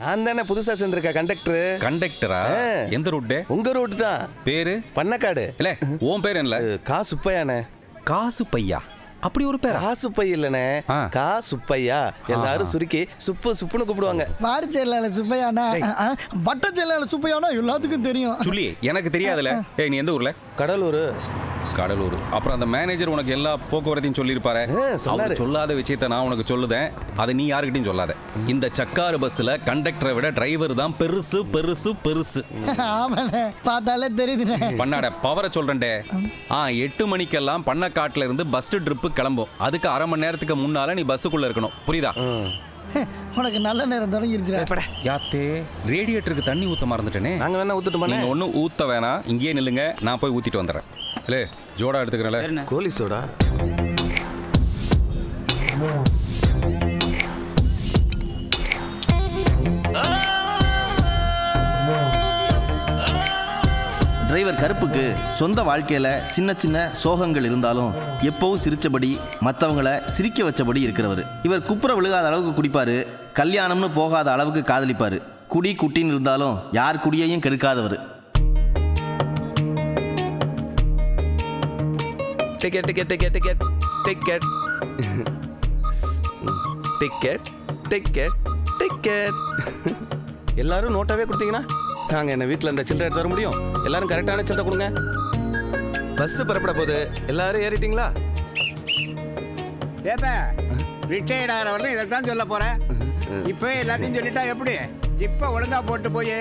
நான் தானே புதுசா சேர்ந்திருக்க கண்டக்டர். கண்டக்டரா? எந்த ரூட்டு? உங்க ரூட் தான். பேரு? பண்ணக்காடு. இல்ல உன் பேர் என்ன? கா சுப்பையானே. காசு பையா? அப்படி ஒரு பேர்? காசு பை இல்லனே, கா சுப்பையா. எல்லாரும் சுருக்கி சுப்பு சுப்புன்னு கூப்பிடுவாங்க. வாடி செல்லால சுப்பையானா, வட்ட செல்லால சுப்பையானா எல்லாத்துக்கும் தெரியும். சொல்லி எனக்கு தெரியாதுல. ஏய் நீ எந்த ஊர்ல? கடலூர். கடலூர். அப்புறம் அந்த மேனேஜர் உனக்கு எல்லா போக்குவரத்தையும் சொல்லியிருப்பாரு. அவர் சொல்லாத விஷயத்த நான் உனக்கு சொல்லுதேன். அதை நீ யாருக்கிட்டையும் சொல்லாத. இந்த சக்காரு பஸ்ல கண்டக்டரை விட டிரைவர் தான் பெருசு பெருசு பெருசு. ஆமாண்ணே, பார்த்தாலே தெரியுதுண்ணே. பண்ணாட பவரை சொல்றேன்டே. 8 மணிக்கெல்லாம் பண்ணக்காட்டுல இருந்து பஸ் ட்ரிப்பு கிளம்பும். அதுக்கு அரை மணி நேரத்துக்கு முன்னால நீ பஸ்ஸுக்குள்ள இருக்கணும். புரியுதா? உனக்கு நல்ல நேரம் தொடங்கிருச்சு. யாத்தே ரேடியேட்டருக்கு தண்ணி ஊத்த மறந்துட்டேனே. நாங்க வேணா ஊத்துட்டுமா? நீங்க ஒன்றும் ஊத்த வேணாம், இங்கேயே நில்லுங்க, நான் போய் ஊத்திட்டு வந்துடுறேன். இல்லே ஜோடா எடுத்துக்கிறேன்ல. கோலி சோடா. டிரைவர் கருப்புக்கு சொந்த வாழ்க்கையில் சின்ன சின்ன சோகங்கள் இருந்தாலும் எப்பவும் சிரித்தபடி மற்றவங்கள சிரிக்க வச்சபடி இருக்கிறவர். இவர் குப்புற விழுகாத அளவுக்கு குடிப்பார், கல்யாணம்னு போகாத அளவுக்கு காதலிப்பார். குடி குட்டின்னு இருந்தாலும் யார் குடியையும் கெடுக்காதவர். Ticket ticket ticket ticket ticket ticket ticket ticket. எல்லாரும் நோட்டாவே கொடுத்தீங்கன்னா நாங்கள் என்ன வீட்டில் இந்த சில்லறை எடுத்து தர முடியும். எல்லாரும் கரெக்டான சில்லறை கொடுங்க. பஸ் புறப்பட போகுது, எல்லாரும் ஏறிட்டீங்களா? ஏப்பா ரிட்டையர்ட் ஆகிறவர்கள் இதைத்தான் சொல்ல போகிறேன். இப்போ எல்லாத்தையும் சொல்லிட்டா எப்படி? ஜிப்பை ஒழுங்கா போட்டு போய்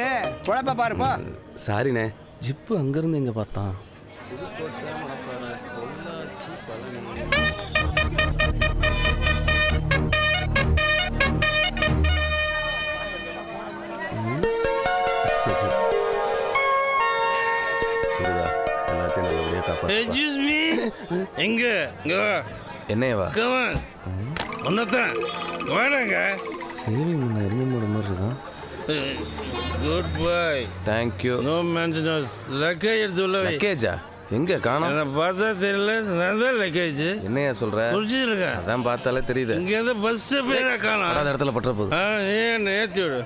குழப்ப பாருப்பா. சாரிண்ணே, ஜிப்பு அங்கேருந்து எங்கே பார்த்தான்? என்னையவா? ஒன்னதான் வேணாங்க. சேவிங் எருமை மாடு மாதிரி இருக்கான். குட் பாய். தேங்க்யூ. நோ மென்ஷனஸ். லக்கேஜ் எடுத்து உள்ள வை. லக்கேஜா? எங்க காணோம்? என்ன பார்த்தா தெரியல, நான் தான் லக்கேஜ். என்னையா சொல்ற? குடிச்சிருக்கேன். அதான் பார்த்தாலே தெரியுது. இங்க இருந்து பஸ் பேரா காணோம். அந்த இடத்துல பற்ற போகுது. ஏன் ஏற்றி விடு.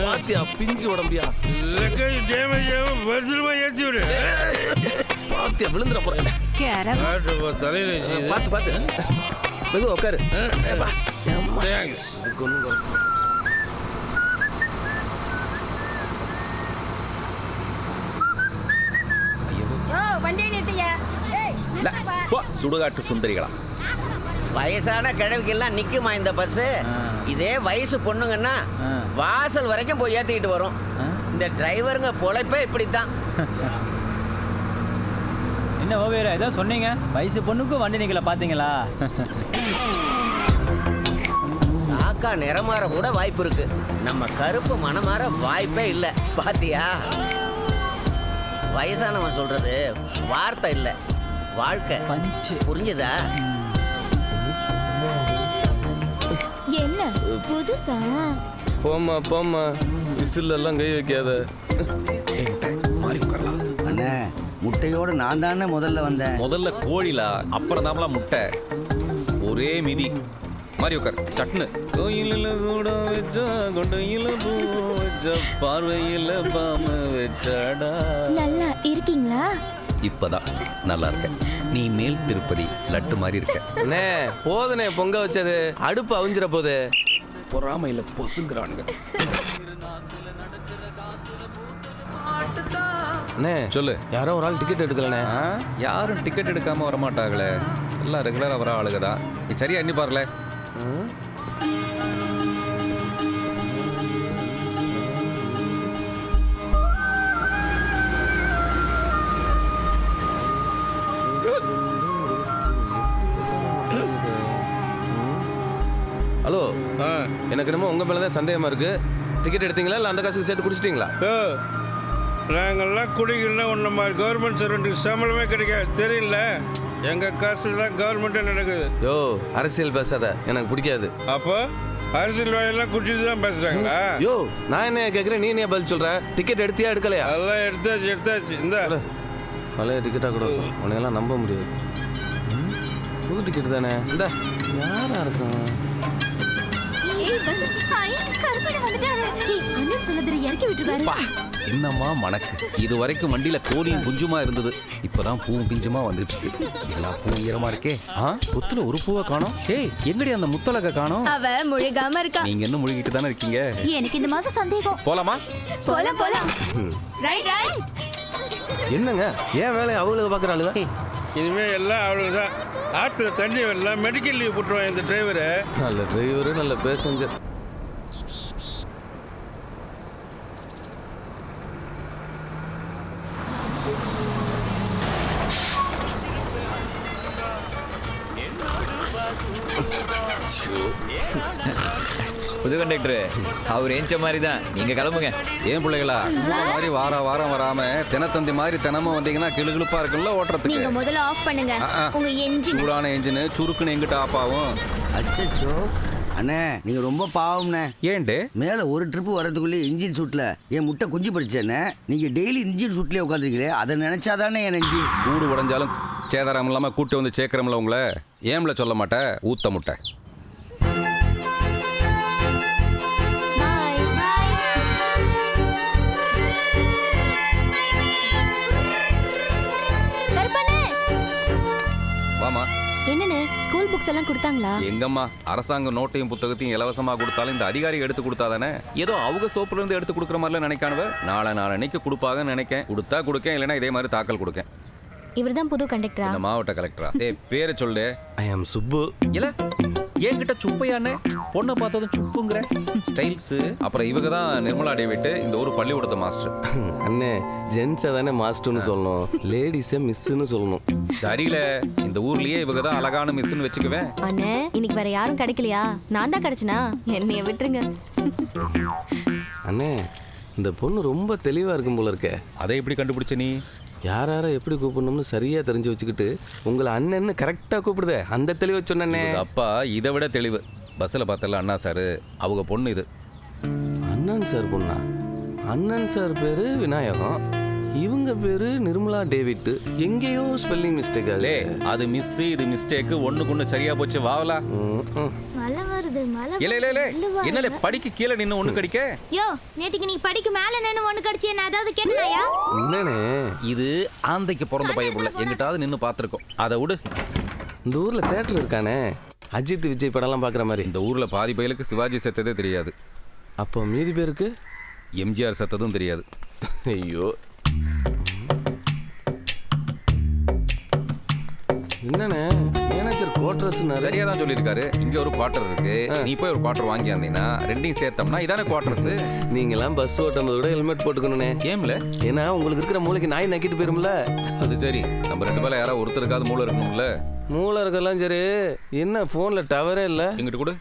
பாத்தியா பிஞ்சு உடம்பியா? லக்கேஜ் டேமேஜ் ஆகும், பத்திரமா ஏற்றி விடு. பாத்தியா விழுந்துட போறேன். தலையில பார்த்து பார்த்து மெதுவா உட்காரு. தேங்க்ஸ். சுடுகாட்டு சுந்தரிகளா? வயசான கிழவிக்கெல்லாம் நிக்குமா இந்த பஸ்? இதே வயசு பொண்ணுங்கன்னா வாசல் வரைக்கும் போய் ஏத்திக்கிட்டு வரும். இந்த டிரைவருங்க பொழைப்பே இப்படித்தான். என்ன ஓவேரா ஏதோ சொன்னீங்க? வயசு பொண்ணுக்கும் வண்டி நிக்கல பாத்தீங்களா? காக்கா நிறமாற கூட வாய்ப்பு இருக்கு, நம்ம கருப்பு மனமாற வாய்ப்பே இல்லை. பாத்தியா? வயசானவன் சொல்றது வார்த்தை இல்லை, வாழ்க்கை. புரிஞ்சுதா? என்ன புதுசா? போம்மா போம்மா, விசில் எல்லாம் கை வைக்காத. அண்ணே, முட்டையோடு நான் தானே முதல்ல வந்தேன். முதல்ல கோழிலா, அப்புறம் தாமலா முட்டை. ஒரே மிதி மாதிரி உட்கார். சட்னு கோயிலில் சூட வச்சா கொண்டையில பூ வச்ச பார்வையில பாம வச்சாடா. நல்லா இருக்கீங்களா? இப்பதான் நல்லா இருக்க. நீ மேல் திருப்பதி லட்டு மாதிரி இருக்க. அண்ணே போதுனே, பொங்க வச்சது அடுப்பு அவிஞ்சிட போகுது. பொறாமையில பொசுங்கிறானுங்க. அண்ணே சொல்லு. யாரோ ஒரு ஆள் டிக்கெட் எடுக்கலண்ணே. யாரும் டிக்கெட் எடுக்காம வரமாட்டாங்களே, எல்லாம் ரெகுலரா வர ஆளுகதான். நீ சரியா எண்ணி பாருல. ஹலோ, எனக்கு என்னமோ உங்க மேலதான் சந்தேகமா இருக்கு. டிக்கெட் எடுத்தீங்களா இல்லை அந்த காசுக்கு சேர்த்து குடிச்சிட்டீங்களா? நாங்கள்லாம் குடிக்கலாம் ஒன்று மாதிரி கவர்மெண்ட் சர்வெண்ட்டுக்கு சம்பளமே கிடைக்காது தெரியல. எங்கள் காசில் தான் கவர்மெண்ட்டே நடக்குது. யோ அரசியல் பேசாத, எனக்கு பிடிக்காது. அப்போ அரசியல் வாயெல்லாம் குடிச்சிட்டு தான் பேசுகிறாங்களா? யோ நான் என்ன கேட்குறேன், நீ என்ன பதில் சொல்கிற? டிக்கெட் எடுத்தியா எடுக்கலையா? அதெல்லாம் எடுத்தாச்சு. இந்த பழைய டிக்கெட்டாக கூட உனையெல்லாம் நம்ப முடியாது. புது டிக்கெட் தானே. இந்த யாராக இருக்கும்? என்னம்மா மணக்கு இது வரைக்கும் வண்டியில கோழியும் குஞ்சுமா இருந்தது, இப்பதான் பூவும் பிஞ்சுமா வந்துட்டு இருக்கு. எல்லா பூவும் ஈரமா இருக்கே. புத்துல ஒரு பூவை காணோம். ஏய், எங்கடி அந்த முத்தலக காணோம்? அவ முழுகாம இருக்கா. நீங்க என்ன முழுகிட்டு தானே இருக்கீங்க? எனக்கு இந்த மாசம் சந்தேகம். போலாமா? போலாம். ரைட். என்னங்க ஏன் வேலையை அவங்களுக்கு பார்க்குறாளுங்க? இனிமேல் எல்லாம் அவ்வளோதான். ஆற்றுல தண்ணி வரல, மெடிக்கல் லீவ் போட்டுருவான் இந்த டிரைவரை. நல்ல டிரைவரு, நல்ல பேசஞ்சர். புது கண்டக்டர் அவர் ஏஞ்ச மாதிரி தான், நீங்க கிளம்புங்க. ஏன் பிள்ளைகளா இந்த மாதிரி வாரம் வராம தினத்தந்தி மாதிரி தினமும் வந்தீங்கன்னா கிளுகிளுப்பா இருக்குல்ல ஓட்டுறதுக்கு. நீங்க முதல்ல ஆஃப் பண்ணுங்க உங்க என்ஜின். சூடான என்ஜின் சுருக்குன்னு எங்கிட்ட ஆஃப் ஆகும். அச்சோ அண்ணே, நீங்க ரொம்ப பாவம்ண்ணே. ஏன்டே? மேல ஒரு ட்ரிப்பு வர்றதுக்குள்ளே இன்ஜின் சூட்ல என் முட்டை குஞ்சு பறிச்சேண்ணே. நீங்க டெய்லி இன்ஜின் சூட்லயே உட்காந்துருக்கீங்களே, அதை நினைச்சாதானே என் நெஞ்சு. கூடு உடைஞ்சாலும் சேதாரம் இல்லாம கூட்டு வந்து சேர்க்கிறோம்ல உங்களை. ஏம்ல சொல்ல மாட்டேன் ஊத்த முட்டை. வாமா. என்னன்னு ஸ்கூல் புக்ஸ் எல்லாம் கொடுத்தாங்களா? எங்கம்மா, அரசாங்க நோட்டையும் புத்தகத்தையும் இலவசமா கொடுத்தாலும் இந்த அதிகாரி எடுத்து கொடுத்தாதானே ஏதோ அவங்க சோப்புல இருந்து எடுத்து கொடுக்குற மாதிரிலாம் நினைக்கானுவ. நாளைக்கு கொடுப்பாங்கன்னு நினைக்கேன். கொடுத்தா கொடுக்கேன், இல்லைன்னா இதே மாதிரி தாக்கல் கொடுக்கேன். இவர்தான் புது கண்டக்டரா? இந்த மாவட்ட கலெக்டரா? டேய் பேரை சொல்லு. ஐ ஆம் சுப்பு. இல்ல என்கிட்ட சுப்பையானே பொண்ணை பார்த்ததும் சுப்புங்கிற ஸ்டைல்ஸ். அப்புறம் இவங்க தான் நிர்மலா டேவிட், இந்த ஒரு பள்ளிக்கூடத்து மாஸ்டர். அண்ணே, ஜென்ஸை தானே மாஸ்டர்னு சொல்லணும், லேடிஸை மிஸ்ஸுன்னு சொல்லணும். சரியில்ல, இந்த ஊர்லயே இவங்க தான் அழகான மிஸ்ன்னு வச்சுக்குவேன். அண்ணே, இன்னைக்கு வேற யாரும் கிடைக்கலையா? நான் தான் கிடைச்சனா? என்னைய விட்டுருங்க. அண்ணே, இந்த பொண்ணு ரொம்ப தெளிவாக இருக்கும் போல இருக்கே. அதை எப்படி கண்டுபிடிச்ச நீ? யாரை எப்படி கூப்பிடணும்னு சரியாக தெரிஞ்சு வச்சுக்கிட்டு உங்களை அண்ணன்னு கரெக்டாக கூப்பிடுதே, அந்த தெளிவை சொன்னே. அப்பா இதை விட தெளிவு. பஸ்ஸில் பார்த்தல அண்ணா சார், அவங்க பொண்ணு இது. அண்ணன் சார் பொண்ணா? அண்ணன் சார் பேரு விநாயகம், இவங்க பேரு நிர்மலா டேவிட். எங்கேயோ ஸ்பெல்லிங் மிஸ்டேக் ஆகுது. அது மிஸ், இது மிஸ்டேக். ஒண்ணுக்கு சரியா போச்சு. வாவலா மழை வருது. என்னல படிக்க கீழே நின்னு ஒண்ணு கடிக்க. யோ, நேத்துக்கு நீ படிக்க மேல நின்னு ஒண்ணு கடிச்சே, நான் அதாவது கேட்டனாயா? என்னனே இது ஆந்தைக்கு பிறந்த பையப்புள்ள, எங்கிட்டாவது நின்னு பாத்துருக்கோம். அதை விடு. இந்த ஊர்ல தியேட்டர் இருக்கானே, அஜித் விஜய் படம்லாம் பார்க்குற மாதிரி. இந்த ஊர்ல பாதி பையலுக்கு சிவாஜி செத்ததே தெரியாது. அப்போ மீதி பேருக்கு எம்ஜிஆர் செத்ததும் தெரியாது. ஐயோ, என்னண்ணே மேனேஜர் குவார்டர்ஸ் சரியா தான் சொல்லியிருக்காரு. இங்க ஒரு குவார்டர் இருக்கு, நீ போய் ஒரு குவார்டர் வாங்கி வந்தீங்கன்னா ரெண்டையும் சேர்த்தோம்னா இதானே குவார்டர்ஸ். நீங்களாம் பஸ் ஓட்டும் போது கூட ஹெல்மெட் போட்டுக்கணுண்ணே. கேம்ல ஏன்னா உங்களுக்கு இருக்கிற மூளைக்கு நாய் நக்கிட்டு போயிரும்ல. அது சரி, நம்ம ரெண்டு பேரும் யாராவது ஒருத்தருக்காவது மூளை இருக்கணும்ல. மூளை இருக்கலாம் சரி, என்ன போன்ல டவரே இல்லை. எங்கிட்ட கூட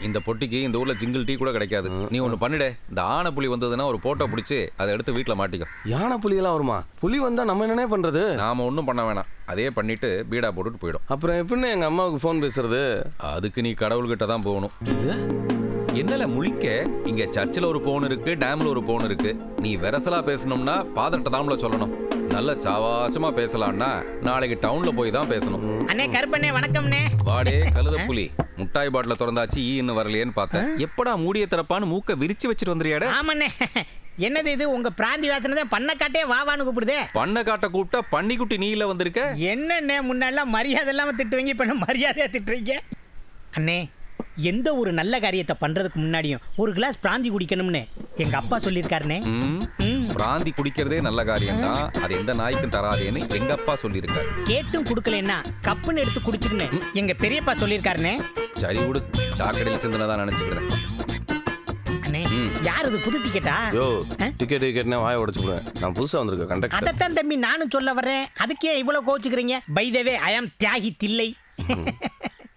இந்த பொட்டிக்கு இந்த ஊர்ல ஜிங்கிள் டீ கூட கிடைக்காது. நீ ஒன்று பண்ணிடே, இந்த ஆனை புலி வந்ததுன்னா ஒரு போட்டோ பிடிச்சி அதை எடுத்து வீட்டில் மாட்டிக்கோ. யானை புலியெல்லாம் வருமா? புலி வந்தா நம்ம என்னனே பண்றது? நாம ஒன்றும் பண்ண வேணாம், அதே பண்ணிட்டு பீடா போட்டுட்டு போயிடும். அப்புறம் எப்படின்னு எங்க அம்மாவுக்கு ஃபோன் பேசுறது? அதுக்கு நீ கடவுள்கிட்ட தான் போகணும். என்னல முழிக்க? இங்க சர்ச்சில் ஒரு போன் இருக்கு, டேம்ல ஒரு போன் இருக்கு. நீ வெரசலா பேசணும்னா பாதட்ட தாம்ல சொல்லணும். நல்ல சாவாசமா பேசலாம்னா நாளைக்கு டவுன்ல போய் தான் பேசணும். அண்ணே கருப்பண்ணே, வணக்கம்ண்ணே. வாடே கழுத புலி, முட்டாய் பாட்டில திறந்தாச்சு ஈ இன்னும் வரலையேன்னு பார்த்தேன். எப்படா மூடிய திறப்பான்னு மூக்க விரிச்சு வச்சுட்டு வந்துறியாட? ஆமாண்ணே. என்னது இது, உங்க பிராந்தி வாசனை தான் பண்ணக்காட்டே வாவான்னு கூப்பிடுதே. பண்ண காட்ட கூப்பிட்டா பன்னிக்குட்டி நீ இல்ல வந்திருக்க. என்னண்ணே, முன்னெல்லாம் மரியாதை இல்லாம திட்டுவீங்க, இப்ப மரியாதையா திட்டுறீங்க. அண்ணே, எந்த ஒரு நல்ல காரியத்தை பண்றதுக்கு முன்னாடியும் ஒரு கிளாஸ் பிராந்தி குடிக்கணும்னு எங்க அப்பா சொல்லியிருக்காருனே. பிராந்தி குடிக்கிறதே நல்ல காரியம் தான், அது எந்த நாய்க்கும் தராதேன்னு எங்க அப்பா சொல்லியிருக்காரு. கேட்டும் குடுக்கலன்னா கப்புன்னு எடுத்து குடிச்சுக்கணும் எங்க பெரியப்பா சொல்லியிருக்காருனே. சரி விடு, சாக்கடையில் சிந்தனதான் நினைச்சுக்கிறேன். அண்ணே, யார் இது, புது டிக்கெட்டா? யோ, டிக்கெட்னா வாயை உடைச்சு போடுவேன். நான் புதுசா வந்திருக்கேன் கண்டக்டர். அதைத்தான் தம்பி நானும் சொல்ல வர்றேன். அதுக்கே இவ்வளவு கோச்சுக்கிறீங்க? பை த வே, ஐ ஆம் தியாகி தில்லை.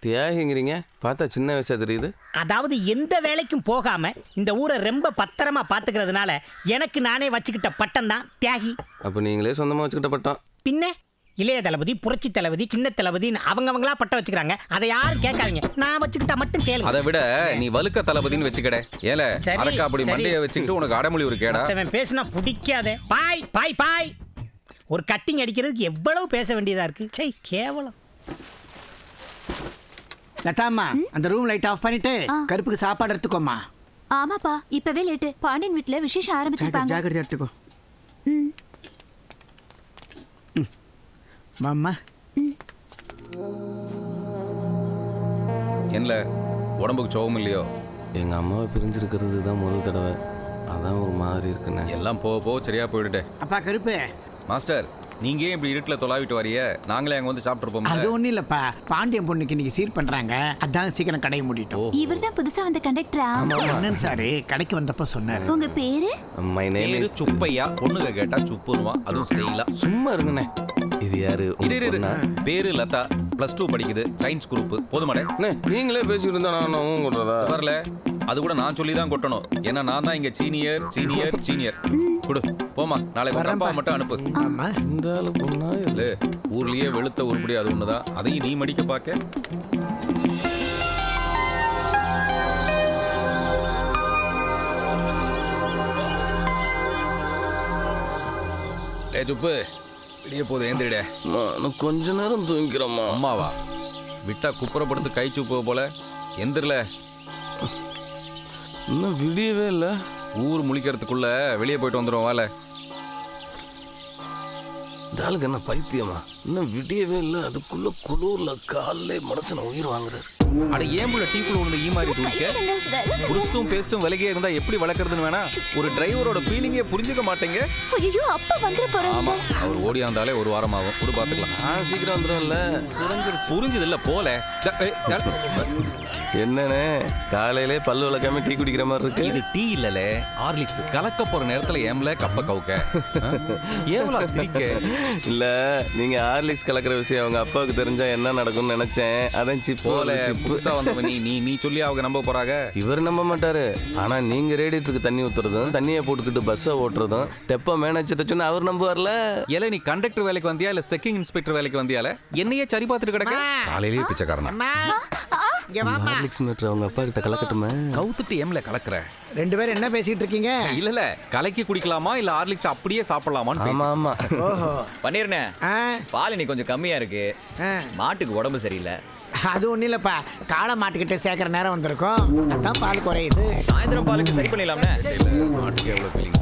தியாகிங்கிறீங்க, பார்த்தா சின்ன வயசா தெரியுது. அதாவது எந்த வேலைக்கும் போகாம இந்த ஊரை ரொம்ப பத்திரமா பாத்துக்கிறதுனால எனக்கு நானே வச்சுக்கிட்ட பட்டம் தான் தியாகி. அப்ப நீங்களே சொந்தமா வச்சுக்கிட்ட பட்டம்? பின்ன இளைய தளபதி, புரட்சி தளபதி, சின்ன தளபதி அவங்கவங்களா பட்டம் வச்சுக்கிறாங்க. அதை யாரும் கேட்காதீங்க, நான் வச்சுக்கிட்டா மட்டும் கேளு. அதை விட நீ வலுக்க தளபதின்னு வச்சுக்கட. ஏல அரக்கா அப்படி மண்டைய வச்சுக்கிட்டு உனக்கு அடமொழி ஒரு கேடா? பேசினா பிடிக்காதே. பாய் பாய் பாய். ஒரு கட்டிங் அடிக்கிறதுக்கு எவ்வளவு பேச வேண்டியதா இருக்கு. சை கேவலம். லதாம்மா அந்த ரூம் லைட் ஆஃப் பண்ணிட்டு கருப்புக்கு சாப்பாடு எடுத்துக்கோமா. ஆமாப்பா இப்பவே லேட்டு. பாண்டியன் வீட்ல விசேஷம் ஆரம்பிச்சிருப்பாங்க. ஜாக்கிரதை எடுத்துக்கோ. மாமா என்ன உடம்புக்கு சோகம் இல்லையோ? எங்கள் அம்மாவை பிரிஞ்சிருக்கிறது தான் முதல் தடவை, அதான் ஒரு மாதிரி இருக்குண்ணே. எல்லாம் போக போக சரியா போயிடுட்டே. அப்பா கருப்பு, மாஸ்டர் நீங்க ஏன் இப்படி இருட்டில் தொலாவிட்டு வரைய? நாங்களே அங்கே வந்து சாப்பிட்ருப்போம். அது ஒன்றும் இல்லைப்பா, பாண்டியன் பொண்ணுக்கு இன்னைக்கு சீர் பண்ணுறாங்க, அதான் சீக்கிரம் கடையை மூடிட்டோம். இவர் தான் புதுசா வந்த கண்டக்டரா? அண்ணன் சாரு கடைக்கு வந்தப்போ சொன்னாரு. உங்க பேரு? மை நேம் பேரு சுப்பையா. பொண்ணுங்க கேட்டா சுப்புருவான், அதுவும் ஸ்டைலா. சும்மா இருங்கண்ணே. இது யாரு? பேரு லதா, +2 படிக்குது, சயின்ஸ் குரூப். போதுமாடே நீங்களே பேசிட்டு இருந்தா நான் கொட்டுறதா? வரல, அது கூட நான் சொல்லி தான் கொட்டணும். ஏன்னா நான் தான் இங்க சீனியர் சீனியர் சீனியர். கொடு போமா, நாளைக்கு உங்க அப்பா மட்டும் அனுப்பு. ஆமா இந்த ஆளு பொண்ணா? இல்ல ஊர்லயே வெளுத்த உருப்படி அது ஒண்ணுதான், அதையும் நீ மடிக்க பாக்க. சுப்பு இடிய போது ஏந்திரிட. நான் கொஞ்ச நேரம் தூங்கிக்கிறோம்மா. அம்மாவா விட்டா குப்புறப்படுத்து கை சுப்பு போல. எந்திரல, இன்னும் விடியவே இல்லை. ஊர் முழிக்கிறதுக்குள்ள வெளியே போயிட்டு வந்துடும். வேலை இந்த ஆளுக்கு என்ன பைத்தியமா? இன்னும் விடியவே இல்லை, அதுக்குள்ள குளூர்ல காலிலே மனசனை உயிர் வாங்குறாரு. அட ஏம்புள்ள டீக்குள்ள விழுந்த ஈ மாதிரி துடிக்க. புருஷும் பேஸ்டும் விலகே இருந்தா எப்படி வளர்க்கறதுன்னு வேணா ஒரு டிரைவரோட ஃபீலிங்கே புரிஞ்சுக்க மாட்டேங்க. ஐயோ அப்பா வந்துற போறாங்க. ஆமா, அவர் ஓடியாந்தாலே ஒரு வாரம் ஆகும். கூட பாத்துக்கலாம். சீக்கிரம் வந்துடும்ல. புரிஞ்சது இல்ல போல. என்னண்ணே காலையிலே பல்லு விளக்காம டீ குடிக்கிற மாதிரி இருக்கு. இது டீ இல்லல, ஹார்லிக்ஸ். கலக்க போற நேரத்துல ஏம்ல கப்ப கவுக்க ஏவலா சிரிக்க. இல்ல நீங்க ஹார்லிக்ஸ் கலக்கிற விஷயம் அவங்க அப்பாவுக்கு தெரிஞ்சா என்ன நடக்கும்னு நினைச்சேன். அதான் சிப் போல புதுசா வந்தவன் நீ சொல்லி அவங்க நம்ப போறாங்க. இவர் நம்ப மாட்டாரு. ஆனா நீங்க ரேடியேட்டருக்கு தண்ணி ஊத்துறதும் தண்ணியை போட்டுக்கிட்டு பஸ்ஸை ஓட்டுறதும் டெப்ப மேனேஜர் சொன்னா அவர் நம்புவார்ல. ஏல நீ கண்டக்டர் வேலைக்கு வந்தியா இல்ல செக்கிங் இன்ஸ்பெக்டர் வேலைக்கு வந்தியால? என்னையே சரி பார்த்துட்டு கிடக்க. காலையிலேயே பிச்சைக்காரனா. ஹார்லிக்ஸ் மீட்டர் அவங்க அப்பா கிட்ட கலக்கட்டுமா? கவுத்துட்டு ஏம்ல கலக்குற? ரெண்டு பேரும் என்ன பேசிட்டு இருக்கீங்க? இல்ல கலக்கி குடிக்கலாமா இல்ல ஹார்லிக்ஸ் அப்படியே சாப்பிடலாமான்னு. ஆமா ஆமா. ஓஹோ பண்ணிருனே. பால் இன்னைக்கு கொஞ்சம் கம்மியா இருக்கு. மாட்டுக்கு உடம்பு சரியில்லை. அது ஒன்றும் இல்லைப்பா, காளை மாட்டுக்கிட்ட சேர்க்குற நேரம் வந்திருக்கோம், அதான் பால் குறையுது. சாயந்தரம் பாலுக்கு சரி பண்ணிடலாம்னே. மாட்டுக்கு எவ்வளவு ஃபீலிங்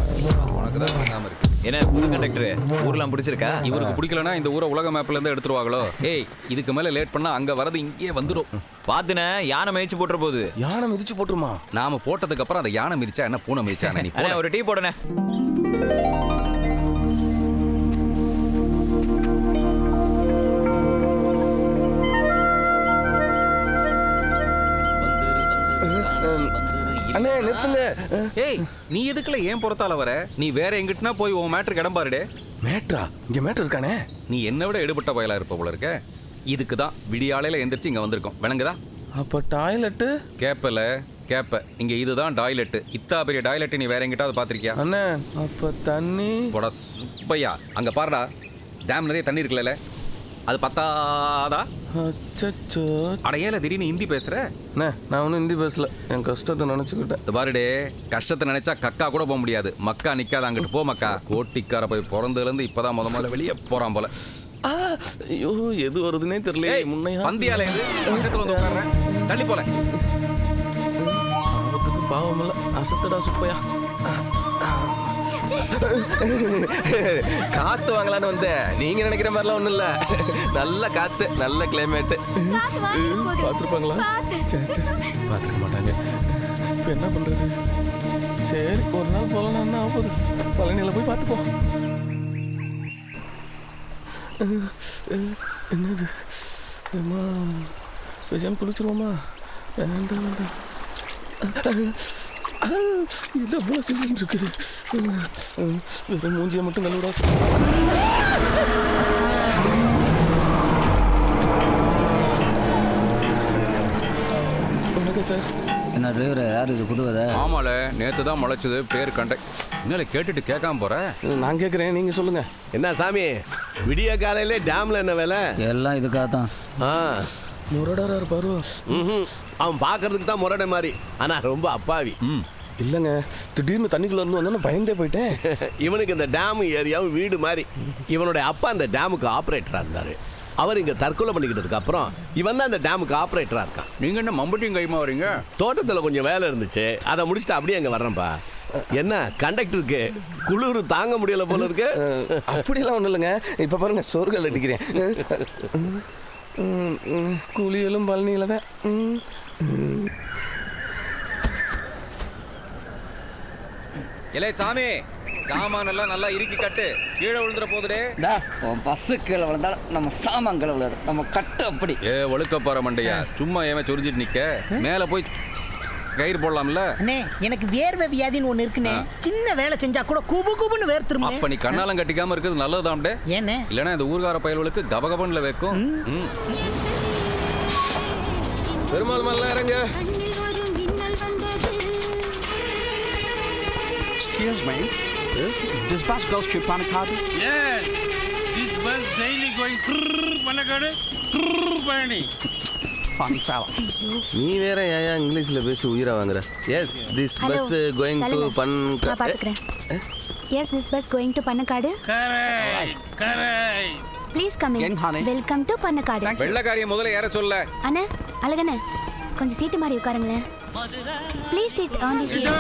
உனக்கு தான் பண்ணாம இருக்கு. என்ன புது கண்டக்டர் ஊர்லாம் பிடிச்சிருக்கா? இவருக்கு பிடிக்கலனா இந்த ஊரை உலக மேப்ல இருந்து எடுத்துருவாங்களோ? ஏய் இதுக்கு மேல லேட் பண்ணா அங்க வரது இங்கே வந்துடும். பாத்துன யானை மேய்ச்சி போட்டுற போகுது. யானை மிதிச்சு போட்டுருமா? நாம போட்டதுக்கு அப்புறம் அந்த யானை மிதிச்சா என்ன பூனை மிதிச்சா என்ன? நீ அண்ணே, ஒரு டீ போடுனே. அண்ணே நிறுத்துங்க. ஏய் நீ எதுக்குல ஏன் புறத்தால வர? நீ வேற எங்கிட்டனா போய் உன் மேட்டருக்கு இடம் பாருடே. மேட்ரா? இங்க மேட்டர் இருக்கானே. நீ என்ன விட எடுபட்ட பயலா இருப்ப போல இருக்க. இதுக்கு தான் விடியாலையில எந்திரிச்சு இங்க வந்திருக்கோம். விளங்குதா? அப்ப டாய்லெட்டு கேப்பல கேப்ப. இங்க இதுதான் டாய்லெட். இத்தா பெரிய டாய்லெட் நீ வேற எங்கிட்டாவது பாத்திருக்கியா? அண்ணே அப்ப தண்ணி போடா சுப்பையா. அங்க பாருடா, டேம் நிறைய தண்ணி இருக்குல்ல, அது பத்தாதா? அச்சச்சோ. அடையால திடீர்னு ஹிந்தி பேசுற? அண்ணே நான் ஒன்றும் ஹிந்தி பேசல, என் கஷ்டத்தை நினச்சிக்கிட்டேன். இது பாருடே, கஷ்டத்தை நினைச்சா கக்கா கூட போக முடியாது. மக்கா நிக்காத, அங்கிட்டு போ மக்கா. கோட்டிக்கார போய் பிறந்ததுலேருந்து இப்பதான் முதல்ல வெளியே போறான் போல. ஐயோ எது வருதுன்னே தெரியல. முன்னையா பந்தியால இருந்து பக்கத்துல வந்து உட்கார்றேன். தள்ளி போல. அவத்துக்கு பாவமில்ல. அசத்தடா சுப்பையா. காத்து வாங்கலான்னு வந்தேன். நீங்க நினைக்கிற மாதிரிலாம் ஒண்ணும் இல்ல. நல்ல காத்து, நல்ல கிளைமேட். பார்த்துருப்பாங்களா? பார்த்துருக்க மாட்டாங்க. இப்போ என்ன பண்றது? சரி ஒரு நாள் போகலாம். என்ன ஆகுது? பழனியில் போய் பார்த்துப்போம். என்னது அம்மா, பேசாம குளிச்சிருவோமா? வேண்டாம் வேண்டாம். இல்லை அவ்வளோ சில்லுன்னு இருக்குது. வெறும் மூஞ்சியை மட்டும் கழுவிடா. வணக்கம் சார். என்ன டிரைவர் யார் இது புதுவதை? ஆமால நேற்று தான் முளைச்சது பேர் கண்டக்ட். இன்னும் கேட்டுட்டு கேட்காம போற? நான் கேட்குறேன், நீங்கள் சொல்லுங்க. என்ன சாமி விடிய காலையிலே டேம்ல என்ன வேலை? எல்லாம் இதுக்காக தான். முரடரா இருப்பாரு. அவன் பார்க்கறதுக்கு தான் முரடை மாதிரி, ஆனா ரொம்ப அப்பாவி. இல்லைங்க, திடீர்னு தண்ணிக்குள்ள இருந்து வந்தோன்னு பயந்தே போயிட்டேன். இவனுக்கு இந்த டேம் ஏரியாவும் வீடு மாதிரி. இவனுடைய அப்பா இந்த டேமுக்கு ஆப்ரேட்டரா இருந்தாரு. அவர் இங்க தற்கொலை பண்ணிக்கிட்டதுக்கு அப்புறம் இவன் தான் இந்த டேமுக்கு ஆப்ரேட்டரா இருக்கான். நீங்க என்ன மம்பட்டியும் கைமா வரீங்க? தோட்டத்துல கொஞ்சம் வேலை இருந்துச்சு, அதை முடிச்சுட்டு அப்படியே அங்க வர்றேன்ப்பா. என்ன கண்டக்டருக்கு குளிர் தாங்க முடியல போல இருக்கு. அப்படியெல்லாம் ஒன்றும் இல்லைங்க. இப்போ பாருங்க சொர்க்கல் அடிக்கிறேன். குளியலும் பழனியில தான். இலே சாமி, சாமான் எல்லாம் நல்லா இறுக்கி கட்டு, கீழே விழுந்துற போதுடே. பஸ்ஸு கீழே விழுந்தாலும் நம்ம சாமான் கீழே விழுது, நம்ம கட்டு அப்படி. ஒழுக்க போற மண்டையா, சும்மா ஏன் சொரிஞ்சிட்டு நிக்க? மேல போய் கயிறு போடலாம்ல. அண்ணே, எனக்கு வேர்வை வியாதின்னு ஒண்ணு இருக்குனே. சின்ன வேலை செஞ்சா கூட குபு குபுன்னு வேர்த்துரும். அப்ப நீ கண்ணாலம் கட்டிக்காம இருக்கிறது நல்லதாம்டே. ஏனே? இல்லனா இந்த ஊர்கார பயல்களுக்கு கபகபன்ல வைக்கும். பெருமாள் மல்ல இறங்க. Excuse me. Yes? This bus goes to Panakkadu? Yes. This bus daily going Panakkadu, Palani. Funny fella. நீ வேற ஏன் இங்கிலீஷ்ல பேசி உயிரை வாங்குற? Yes this bus going to பாத்துக்கிறேன். Yes this bus going to Pannakkadu. Correct. Please come in. Welcome to Pannakkadu. வெள்ளக்காரிய முதல்ல ஏற சொல்ல. அண்ணா, அழகண்ணே, கொஞ்சம் சீட்டு மாதிரி உட்காருங்களேன். Please sit on the seat.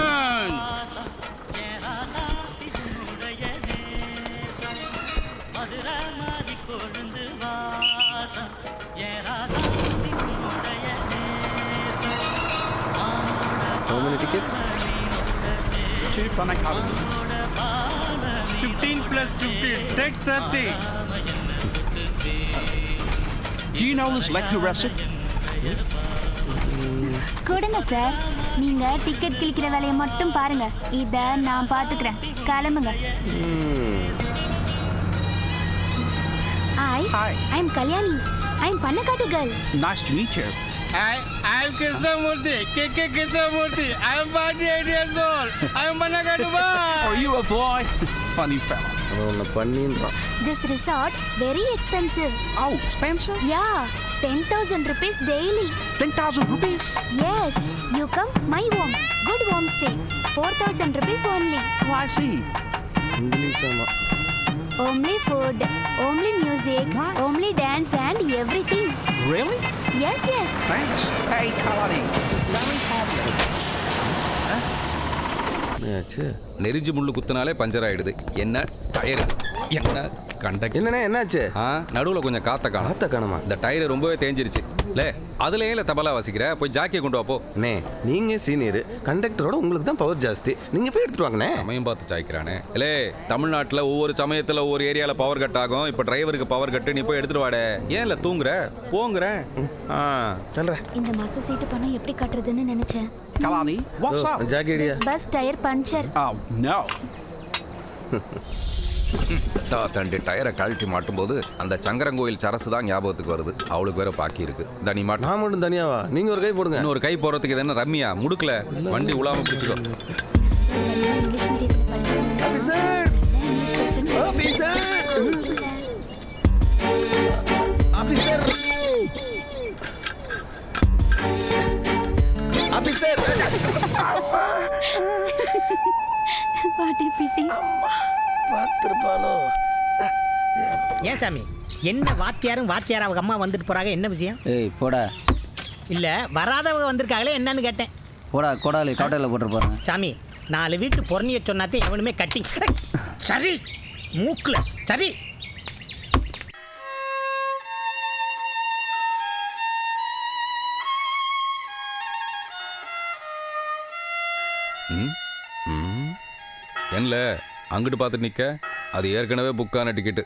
How many tickets? To Panakkadu. 15 plus 15, take 30. Do you know this Lekna recipe? கொடுங்க சார். நீங்க டிக்கெட் கிளிக்கிற வேலையை மட்டும் பாருங்க. இத நான் பாத்துக்கிறேன். கிளம்புங்க. I'm Kalyani. I'm Panakkadu girl. Nice to meet you. I'm Krishnamurthy, KK Krishnamurthy. I'm 48 years old. I'm Panakkadu boy. Are you a boy? Funny fella. அவனை பண்ணின்றான். This resort very expensive. Oh, expensive? Yeah, 10,000 rupees daily. 10,000 rupees? Yes, you come my home. Good home stay. 4,000 rupees only. Oh, I see. English ஆமா. Only food, only music, only dance and everything. Really? Yes, yes. Thanks. Hey, Kalani. Very popular. என்னாச்சு? நெரிஞ்சு முள்ளு குத்துனாலே puncture ஆயிடுது. என்ன tyre, என்ன conductor. என்னண்ணே என்னாச்சு? நடுவில் கொஞ்சம் காத்த காணுமா? இந்த டயர் ரொம்பவே தேஞ்சிருச்சு. இல்லை அதுலேயே இல்லை தபலா வாசிக்கிற, போய் ஜாக்கியை கொண்டு வாப்போ. அண்ணே, நீங்க சீனியர், கண்டக்டரோட உங்களுக்கு தான் பவர் ஜாஸ்தி, நீங்க போய் எடுத்துட்டு வாங்கண்ணே. சமயம் பார்த்து சாய்க்கிறானே. இல்லை தமிழ்நாட்டில் ஒவ்வொரு சமயத்தில் ஒவ்வொரு ஏரியாவில் பவர் கட் ஆகும். இப்போ டிரைவருக்கு பவர் கட்டு, நீ போய் எடுத்துட்டு வாடே. ஏன் இல்லை தூங்குற? போங்கிறேன். சொல்றேன். இந்த மாசம் சீட்டு பணம் எப்படி கட்டுறதுன்னு நினைச்சேன். Kalani, what's up? ஜாக்கிடியா. Bus tire puncture. Oh, no. தண்டி டயரை கழட்டி மாட்டும்போது அந்த சங்கரங்கோயில் சரசு தான் ஞாபகத்துக்கு வருது. அவளுக்கு வேற பாக்கி இருக்கு. தனி மாட்டு. நான் மட்டும் தனியாவா? நீங்க ஒரு கை போடுங்க. இன்னொரு கை போறதுக்கு இது என்ன ரம்மியா? முடுக்கல வண்டி உலாம பிடிச்சிக்கோ. ஏன் சாமி, என்ன வாத்தியார் அவங்க அம்மா வந்துட்டு போறாங்க, என்ன விஷயம்? ஏய் போடா. இல்ல வராதவங்க வந்திருக்காங்களே என்னன்னு கேட்டேன். போடா கோடாலி கோட்டையில் போட்டு போறாங்க. சாமி, 4 வீட்டு பொறணிய சொன்னாத்தே எவனுமே கட்டி. சரி மூக்குல சரி. என்ன அங்கிட்டு பார்த்துட்டு நிக்க? அது ஏற்கனவே புக்கான டிக்கெட்டு.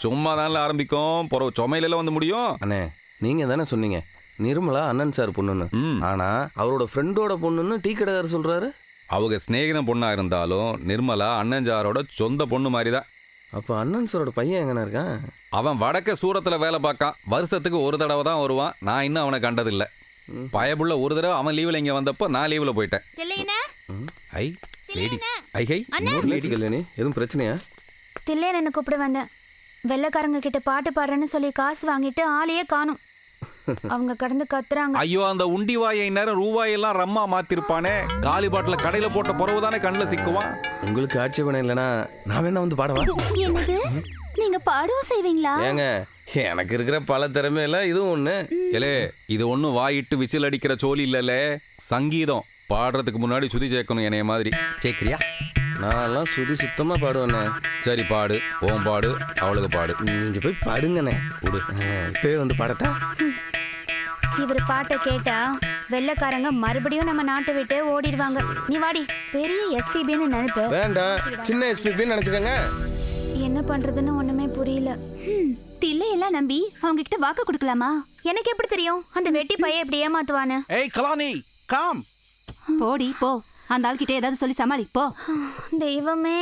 சும்மா தானே ஆரம்பிக்கும், பிறகு சுமையில வந்து முடியும். அண்ணே, நீங்க தானே சொன்னீங்க நிர்மலா அண்ணன் சார் பொண்ணுன்னு. ஆனா அவரோட ஃப்ரெண்டோட பொண்ணுன்னு டீ கடைக்காரர் சொல்றாரு. அவங்க சிநேகிதம் பொண்ணா இருந்தாலும் நிர்மலா அண்ணன் சாரோட சொந்த பொண்ணு மாதிரி தான். அப்போ அண்ணன் சாரோட பையன் எங்கண்ணா இருக்கான்? அவன் வடக்க சூரத்தில் வேலை பார்க்கான். வருஷத்துக்கு ஒரு தடவை தான் வருவான். நான் இன்னும் அவனை கண்டதில்லை. பயப்புள்ள ஒரு தடவை அவன் லீவில் இங்கே வந்தப்போ நான் லீவில் போயிட்டேன். High ladies, high high ladies. Kalyani, எதுவும் பிரச்சனையா? தில்லையன் கூப்பிட வந்தேன். வெள்ளைக்காரங்க கிட்ட பாட்டு பாடுறேன்னு சொல்லி காசு வாங்கிட்டு ஆளையே காணும். அவங்க கடந்து கத்துறாங்க. ஐயோ, அந்த உண்டி வாயை நேரம் ரூபாயெல்லாம் ரம்மா மாத்திருப்பானே. காலி பாட்டில கடையில போட்ட பொறவு தானே கண்ணில் சிக்குவான். உங்களுக்கு ஆட்சேபணம் இல்லைன்னா நான் வேணா வந்து பாடவா? என்னது? நீங்க பாடவும் செய்வீங்களா? ஏங்க எனக்கு இருக்கிற பல திறமையில இதுவும் ஒண்ணு. ஏலே இது ஒன்றும் வாயிட்டு விசில் அடிக்கிற சோலி இல்லைல்ல, சங்கீதம். பாடுறதுக்கு முன்னாடி சுதி சேர்க்கணும் என்னைய மாதிரி. சேர்க்கிறியா? நான்லாம் சுதி சுத்தமா பாடுவேண்ணே. சரி பாடு, ஓம் பாடு, அவளுக்கு பாடு. நீங்க போய் பாடுங்கண்ணே. விடு, இப்பவே வந்து பாடட்டா? இவர் பாட்டை கேட்டா வெள்ளைக்காரங்க மறுபடியும் நம்ம நாட்டை விட்டு ஓடிடுவாங்க. நீ வாடி, பெரிய எஸ்பிபின்னு நினைப்பு. வேண்டாம், சின்ன எஸ்பிபின்னு நினைச்சுக்கோங்க. என்ன பண்றதுன்னு ஒண்ணுமே புரியல. தில்லையெல்லாம் நம்பி அவங்க கிட்ட வாக்கு கொடுக்கலாமா? எனக்கு எப்படி தெரியும் அந்த வெட்டி பையன் எப்படி ஏமாத்துவானு? Hey, Kalani, come. போடி போ, அந்த ஆள் கிட்ட ஏதாவது சொல்லி சமாளி போ. தெய்வமே,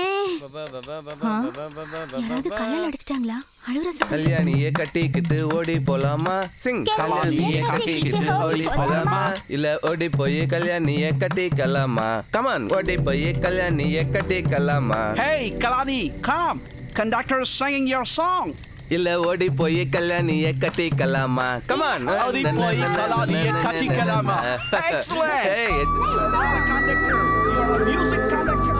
யாராவது கல்யாணம் அடிச்சிட்டாங்களா? அழுகுற சத்தம். கல்யாணியை கட்டிக்கிட்டு ஓடி போலாமா? சிங். கல்யாணியை கட்டிக்கிட்டு ஓடி போலாமா? இல்ல ஓடி போய் கல்யாணியை கட்டிக்கலாமா? கமான், ஓடி போய் கல்யாணியை கட்டிக்கலாமா? Hey, Kalani, come. Conductor is singing your song. இல்ல ஓடி போய் கல்யாணியை கட்டிக்கலாமா? கமான், ஓடி போய் கல்யாணியை கட்டிக்கலாமா? Excellent. You're a conductor. You're a music conductor.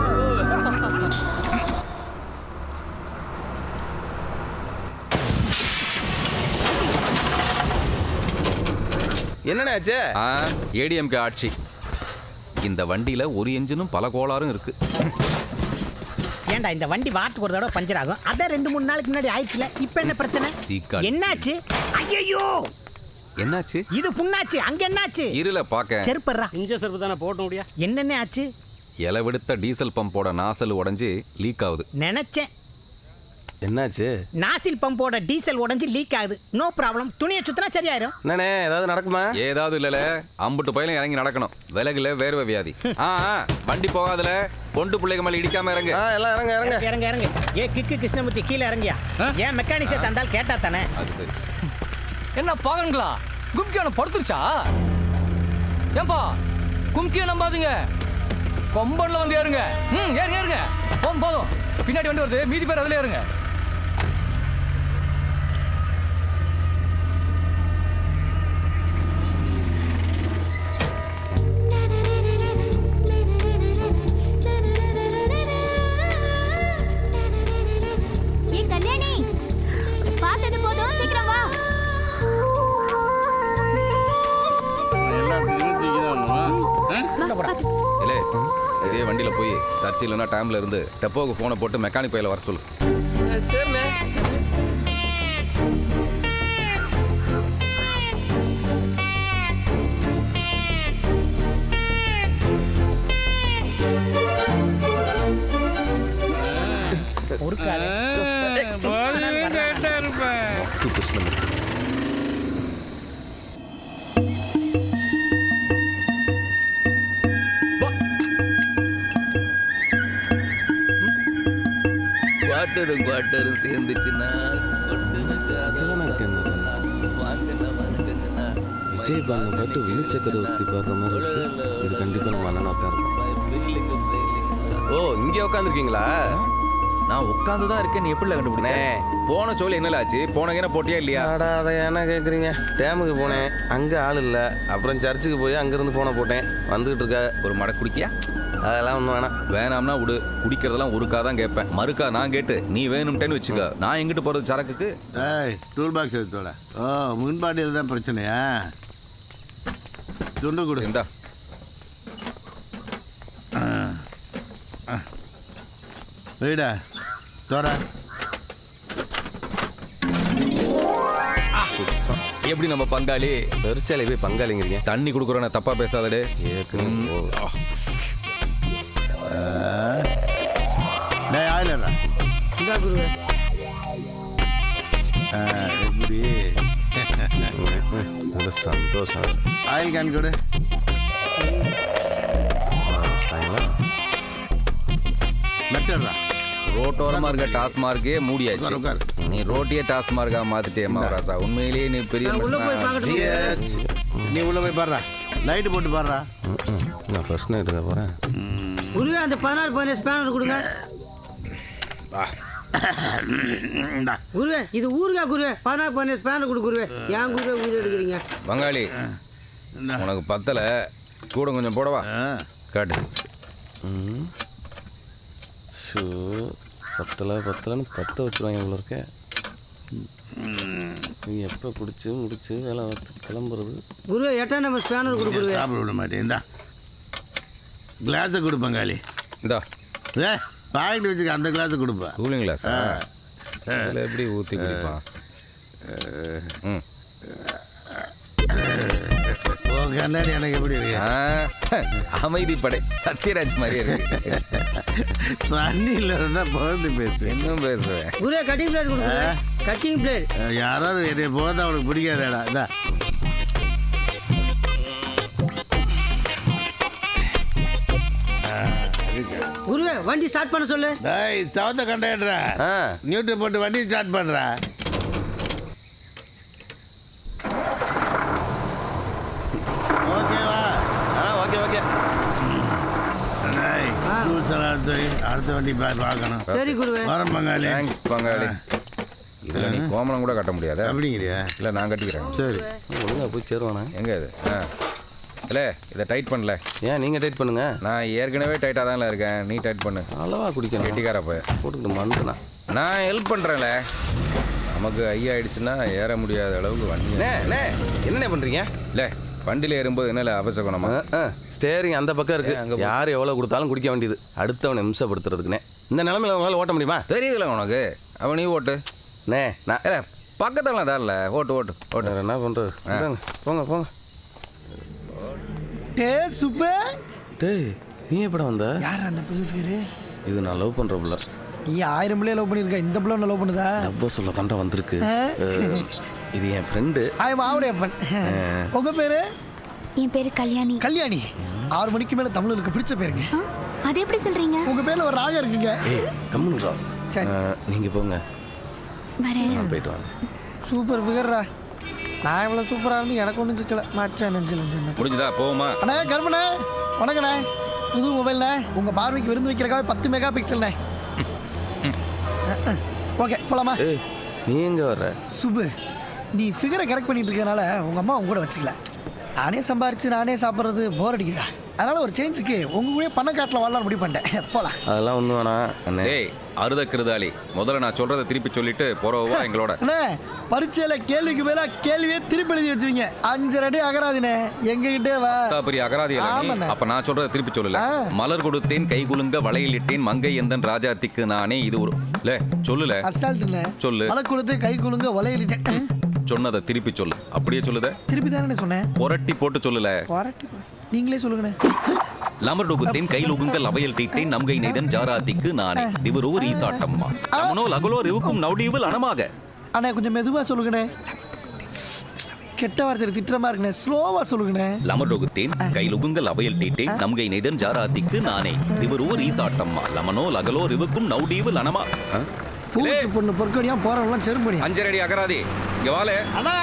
என்னண்ணே ஆச்சு? ஏடிஎம்கே ஆட்சி. இந்த வண்டியில ஒரு என்ஜினும் பல கோளாறும் இருக்கு. ஏன்டா இந்த வண்டி வாரத்துக்கு ஒரு தடவை பஞ்சர் ஆகும்? அதான் 2-3 நாளைக்கு முன்னாடி ஆயிடுச்சுல, இப்போ என்ன பிரச்சனை? என்னாச்சு? ஐயோ, என்னாச்சு? இது புண்ணாச்சு. அங்க என்னாச்சு? இருல பாக்க. செருப்பறா. இஞ்ச செருப்பு தானே போட முடியா? என்னென்ன ஆச்சு? இலவெடுத்த டீசல் பம்போட நாசல் உடைஞ்சு லீக் ஆகுது. நினைச்சேன். என்னாச்சு? நாசில் பம்போட டீசல் உடைஞ்சு லீக் ஆகுது. நோ ப்ராப்ளம், துணியை சுத்தினா சரியாயிரும். நானே ஏதாவது நடக்குமா? ஏதாவது இல்லல, அம்புட்டு பயிலும் இறங்கி நடக்கணும். விலகுல வேர்வை வியாதி. வண்டி போகாதுல, பொண்டு பிள்ளைங்க மேல இடிக்காம இறங்கு. எல்லாம் இறங்க இறங்க இறங்க இறங்க. ஏ கிக்கு கிருஷ்ணமூர்த்தி கீழே இறங்கியா? ஏன் மெக்கானிக்ஸை தந்தால் கேட்டா தானே? அது சரி. என்ன பாக்கங்களா? கும்கியான படுத்துருச்சா? ஏன்பா கும்கிய நம்பாதீங்க, கொம்பன்ல வந்து ஏறுங்க. ஏறுங்க ஏறுங்க. போதும் போதும், பின்னாடி வண்டி வருது, மீதி பேர் அதுல ஏறுங்க. இதே வண்டியில போய் சர்ச் இல்லைன்னா டைம்ல இருந்து டெப்போக்கு போனை போட்டு மெக்கானிக் பையில வர சொல்லு. சரிண்ணே. ஒரு கால குவாட்டரும் சேர்ந்துச்சுன்னா விஜய் பாங்க பாட்டு வினிச்சக்கரவர்த்தி பார்க்குற மாதிரி இருக்கு. இது கண்டிப்பா நம்ம அண்ணனா தான் இருக்கும். ஓ, இங்கே உட்காந்துருக்கீங்களா? நான் உட்காந்து தான் இருக்கேன். நீ எப்படி கண்டுபிடிச்சேன்? போன சோழி என்னல ஆச்சு? போனங்க போட்டியா இல்லையா? அதை என்ன கேட்குறீங்க? டேமுக்கு போனேன், அங்கே ஆள் இல்லை. அப்புறம் சர்ச்சுக்கு போய் அங்கேருந்து போனை போட்டேன். வந்துகிட்டு இருக்க. ஒரு மடை குடிக்கியா? அதெல்லாம் ஒன்றும் வேணாம். வேணாம்னா விடு. குடிக்கிறதெல்லாம் ஒருக்கா தான் கேட்பேன், மறுக்கா நான் கேட்டு நீ வேணும்ட்டேன்னு வச்சுக்க. நான் எங்கிட்டு போகிறது சரக்குக்கு? Tool box எடுத்தோட. ஓ, முன்பாட்டியில் தான் பிரச்சனையா? துண்டு கொடு. இந்தா. வீடா தோற. எப்படி நம்ம பங்காளி? பெருச்சாலே போய் பங்காளிங்கிறீங்க. தண்ணி கொடுக்குறோன்னு தப்பா பேசாதடே. ஆயிலரா எப்படி சந்தோஷம். ஆயில் கேன் கொடு. மெட்டர்ரா. ரோட்டோரமா இருக்க டாஸ்மார்க்கே மூடியாச்சு. நீ ரோட்டியே டாஸ்மார்க்கா மாத்திட்டே ராசா. உண்மையிலேயே நீ பெரிய நீ உள்ள போய் பாடுறா. லைட்டு போட்டு பாடுறா. நான் ஃபர்ஸ்ட் நைட்டு தான் போகிறேன். குருவே அந்த 16 ஸ்பேனர் கொடுங்க. குருவே இது ஊருக்கா? குருவே 16 ஸ்பேனர் கொடு குருவே. ஏன் குருவே உயிர் எடுக்கிறீங்க? பங்காளி உனக்கு பத்தல, கூட கொஞ்சம் போடவா? காட்டு. பத்தலைன்னு 10 வச்சுருவாங்க இவ்வளோ இருக்க. நீ எப்போ குடிச்சு முடிச்சு வேலை கிளம்புறது? குரு 8ஆம் நம்பர் ஸ்பேனர் கொடுக்குறது. சாப்பிட விட மாட்டேன். இந்தா கிளாஸை கொடுப்பேன் காலி. இந்தா பாக்கெட் வச்சுக்க, அந்த கிளாஸை கொடுப்பேன். கூலிங் கிளாஸ் அதில் எப்படி ஊற்றி குடிப்பான்? கண்ணாடி எனக்கு எப்படி இருக்கு? அமைதிப்படை சத்யராஜ் மாதிரியே இருக்கு. தண்ணியில் இருந்தால் பகிர்ந்து பேசு. இன்னும் பேசுவேன். குரு கட்டிங் பிளேட் கொடுக்குறது. கட்டிங் பிளேட் யாராவது என்னை போகிறது அவனுக்கு பிடிக்காதேடா. இந்தா குருவே வண்டி ஸ்டார்ட் பண்ண சொல்லு. சவத்தை கண்டாயிடுறா. நியூட்ரு போட்டு வண்டி ஸ்டார்ட் பண்ணுறா. ஓகேவா? Okay okay. அடுத்த வண்டி பார்க்கணும். சரி குருவே. வரம் பங்காளி. தேங்க்ஸ் பங்காளி. இதில் நீ கோமலம் கூட கட்ட முடியாது. அப்படிங்கிறியா? இல்லை நான் கட்டிக்கிறேன். சரி ஒழுங்காக போய் சேருவானா? எங்கே இது? இல்லை இதை டைட் பண்ணல. ஏன் நீங்கள் டைட் பண்ணுங்க. நான் ஏற்கனவே டைட்டாக தான்ல இருக்கேன். நீ டைட் பண்ணு. அளவா குடிக்கணும். கெட்டிக்கார போய் போட்டுக்கிட்டு மண்டுண்ணா. நான் ஹெல்ப் பண்ணுறேன்ல. நமக்கு ஆயிடுச்சுன்னா ஏற முடியாத அளவுக்கு வண்டி. என்னண்ணே பண்ணுறீங்க? இல்லை வண்டியில் ஏறும்போது என்னல அவசகுணமா? ஸ்டேரிங் அந்த பக்கம் இருக்கு. அங்கே யார் எவ்வளோ கொடுத்தாலும் குடிக்க வேண்டியது. அடுத்தவனை இம்சப்படுத்துறதுக்குண்ணே. இந்த நிலமையில உங்களால் ஓட்ட முடியுமா? தெரியுதுல உனக்கு. அவன் நீ ஓட்டு. நான் இல்லை பக்கத்தில் தான் இல்லை. ஓட்டு ஓட்டு ஓட்டு. என்ன பண்ணுறது? போங்க போங்க. சூப்பர். டேய் நீ எப்படா வந்த? யார் அந்த புது பேரு? இது நான் லவ் பண்ணுற பிள்ளை. நீ 1000 பிள்ளைய லவ் பண்ணியிருக்க. இந்த பிள்ளை ஒன்று லவ் பண்ணுதா? லவ் சொல்ல தாண்டா வந்திருக்கு. இது என் ஃப்ரெண்டு. ஆவுடையப்பன். உங்கள் பேர்? என் பேர் கல்யாணி. கல்யாணி 6 மணிக்கு மேலே தமிழுக்கு பிடிச்ச பேருங்க. அது எப்படி சொல்கிறீங்க? உங்கள் பேரில் ஒரு ராகம் இருக்குங்க. கம்முன்றா. சரி நீங்கள் போங்க. வரேன். போயிட்டு வாங்க. சூப்பர் ஃபிகர்ரா. நான் இவ்வளோ சூப்பராக இருந்து எனக்கு ஒன்றும் சிக்கல. மச்சா நெஞ்சில் முடிஞ்சுதா? போமா அண்ணே. கருமண்ணே வணக்கண்ணே. புது மொபைல்ண்ணே. உங்கள் பார்வைக்கு விருந்து வைக்கிறக்காக 10 மெகா பிக்சல்ண்ணே. ஓகே போலாமா? நீ எங்கே வர்ற? சுப்பு நீ ஃபிகரை கரெக்ட் பண்ணிட்டு இருக்கனால உங்கள் அம்மா உங்க கூட வச்சுக்கல. நானே சம்பாரிச்சு நானே சாப்பிட்றது போர் அடிக்கிறா. அதனால ஒரு சேஞ்சுக்கு உங்க கூட பணம் காட்டில் வாழலாம் முடிவு பண்ணிட்டேன். போலாம். அதெல்லாம் ஒன்றும் வேணாம். டேய் அறுத கிருதாளி, முதல்ல நான் சொல்றதை திருப்பி சொல்லிட்டு போறவா எங்களோட. அண்ணே பரீட்சையில கேள்விக்கு மேல கேள்வியே திருப்பி எழுதி வச்சுவீங்க. 5 அடி அகராதினே எங்ககிட்டே வா. பெரிய அகராதி. அப்ப நான் சொல்றதை திருப்பி சொல்லல. மலர் கொடுத்தேன் கை குலுங்க வளையலிட்டேன் மங்கை எந்தன் ராஜாத்திக்கு நானே. இது ஒரு இல்ல சொல்லுல. அசால்ட்டுண்ணே. சொல்லு. மலர் கொடுத்து கை குலுங்க வளையலிட்டேன். சொன்னதை திருப்பி சொல்லு. அப்படியே சொல்லுத. திருப்பி தானே சொன்னேன். புரட்டி போட்டு சொல்லல. நீங்களே சொல்லுங்கண்ணே. லமர்டுகுத்தேன் கைலுகுங்க லவையல் தீட்டேன் நம்கை நெய்தன் ஜாராத்திக்கு நானே. இவர் ஒரு ஈசாட்டம்மா அவனோ லகுலோ ரிவுக்கும் நவுடிவில் அனமாக. அண்ணா கொஞ்சம் மெதுவா சொல்லுங்கண்ணே. கெட்ட வார்த்தை திட்டமா இருக்குண்ணே. ஸ்லோவா சொல்லுங்கண்ணே. லமர்டுகுத்தேன் கைலுகுங்க லவையல் தீட்டேன் நம்கை நெய்தன் ஜாராத்திக்கு நானே. இவர் ஒரு ஈசாட்டம்மா லமனோ லகலோ ரிவுக்கும் நவுடிவில் அனமா. பூச்சி பொண்ணு பொற்கடியா போறவங்களாம் செருப்படி. 5 அடி அகராதி. இங்க வாலே. அண்ணா